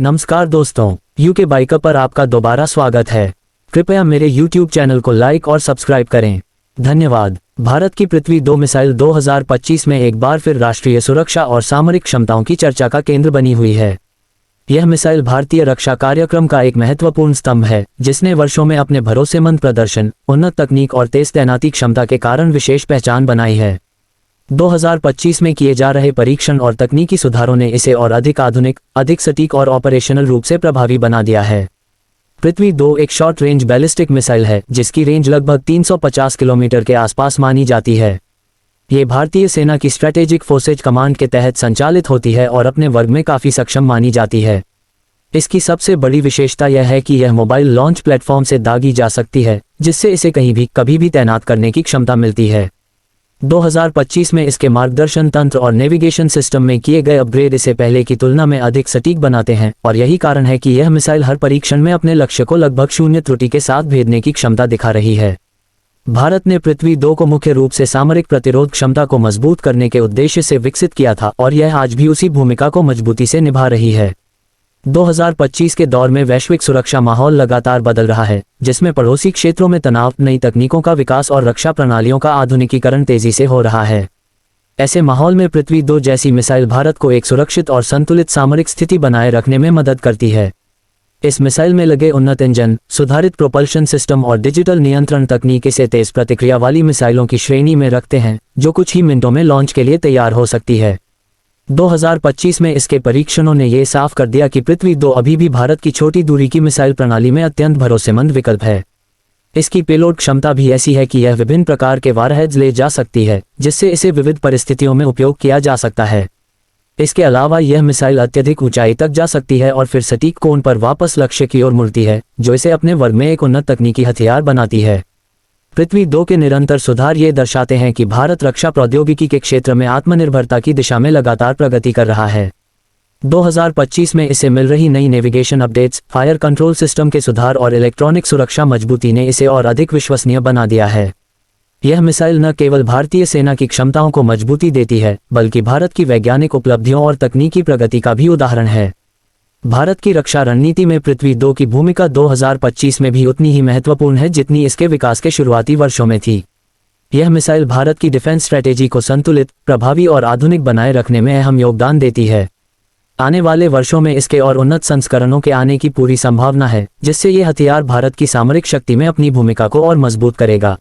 नमस्कार दोस्तों, UK biker पर आपका दोबारा स्वागत है। कृपया मेरे YouTube चैनल को लाइक और सब्सक्राइब करें। धन्यवाद। भारत की पृथ्वी 2 मिसाइल 2025 में एक बार फिर राष्ट्रीय सुरक्षा और सामरिक क्षमताओं की चर्चा का केंद्र बनी हुई है। यह मिसाइल भारतीय रक्षा कार्यक्रम का एक महत्वपूर्ण स्तंभ है, जिसने वर्षों में अपने भरोसेमंद प्रदर्शन, उन्नत तकनीक और तेज तैनाती क्षमता के कारण विशेष पहचान बनाई है। 2025 में किए जा रहे परीक्षण और तकनीकी सुधारों ने इसे और अधिक आधुनिक, अधिक सटीक और ऑपरेशनल रूप से प्रभावी बना दिया है। पृथ्वी 2 एक शॉर्ट रेंज बैलिस्टिक मिसाइल है, जिसकी रेंज लगभग 350 किलोमीटर के आसपास मानी जाती है। ये भारतीय सेना की स्ट्रेटेजिक फोर्सेज कमांड के तहत संचालित होती है और अपने वर्ग में काफ़ी सक्षम मानी जाती है। इसकी सबसे बड़ी विशेषता यह है कि यह मोबाइल लॉन्च प्लेटफॉर्म से दागी जा सकती है, जिससे इसे कहीं भी कभी भी तैनात करने की क्षमता मिलती है। 2025 में इसके मार्गदर्शन तंत्र और नेविगेशन सिस्टम में किए गए अपग्रेड इसे पहले की तुलना में अधिक सटीक बनाते हैं, और यही कारण है कि यह मिसाइल हर परीक्षण में अपने लक्ष्य को लगभग शून्य त्रुटि के साथ भेदने की क्षमता दिखा रही है। भारत ने पृथ्वी 2 को मुख्य रूप से सामरिक प्रतिरोध क्षमता को मजबूत करने के उद्देश्य से विकसित किया था, और यह आज भी उसी भूमिका को मजबूती से निभा रही है। 2025 के दौर में वैश्विक सुरक्षा माहौल लगातार बदल रहा है, जिसमें पड़ोसी क्षेत्रों में तनाव, नई तकनीकों का विकास और रक्षा प्रणालियों का आधुनिकीकरण तेजी से हो रहा है। ऐसे माहौल में पृथ्वी 2 जैसी मिसाइल भारत को एक सुरक्षित और संतुलित सामरिक स्थिति बनाए रखने में मदद करती है। इस मिसाइल में लगे उन्नत इंजन, सुधारित प्रोपल्शन सिस्टम और डिजिटल नियंत्रण तकनीक इसे तेज प्रतिक्रिया वाली मिसाइलों की श्रेणी में रखते हैं, जो कुछ ही मिनटों में लॉन्च के लिए तैयार हो सकती है। 2025 में इसके परीक्षणों ने यह साफ कर दिया कि पृथ्वी 2 अभी भी भारत की छोटी दूरी की मिसाइल प्रणाली में अत्यंत भरोसेमंद विकल्प है। इसकी पेलोड क्षमता भी ऐसी है कि यह विभिन्न प्रकार के वारहेड्स ले जा सकती है, जिससे इसे विविध परिस्थितियों में उपयोग किया जा सकता है। इसके अलावा यह मिसाइल अत्यधिक ऊंचाई तक जा सकती है और फिर सटीक कोण पर वापस लक्ष्य की ओर मुड़ती है, जो इसे अपने वर्ग में एक उन्नत तकनीकी हथियार बनाती है। पृथ्वी 2 के निरंतर सुधार ये दर्शाते हैं कि भारत रक्षा प्रौद्योगिकी के क्षेत्र में आत्मनिर्भरता की दिशा में लगातार प्रगति कर रहा है। 2025 में इसे मिल रही नई navigation updates, fire control system के सुधार और इलेक्ट्रॉनिक सुरक्षा मजबूती ने इसे और अधिक विश्वसनीय बना दिया है। यह मिसाइल न केवल भारतीय सेना की क्षमताओं को मजबूती देती है, बल्कि भारत की वैज्ञानिक उपलब्धियों और तकनीकी प्रगति का भी उदाहरण है। भारत की रक्षा रणनीति में पृथ्वी 2 की भूमिका 2025 में भी उतनी ही महत्वपूर्ण है जितनी इसके विकास के शुरुआती वर्षों में थी। यह मिसाइल भारत की डिफेंस स्ट्रैटेजी को संतुलित, प्रभावी और आधुनिक बनाए रखने में अहम योगदान देती है। आने वाले वर्षों में इसके और उन्नत संस्करणों के आने की पूरी संभावना है, जिससे ये हथियार भारत की सामरिक शक्ति में अपनी भूमिका को और मजबूत करेगा।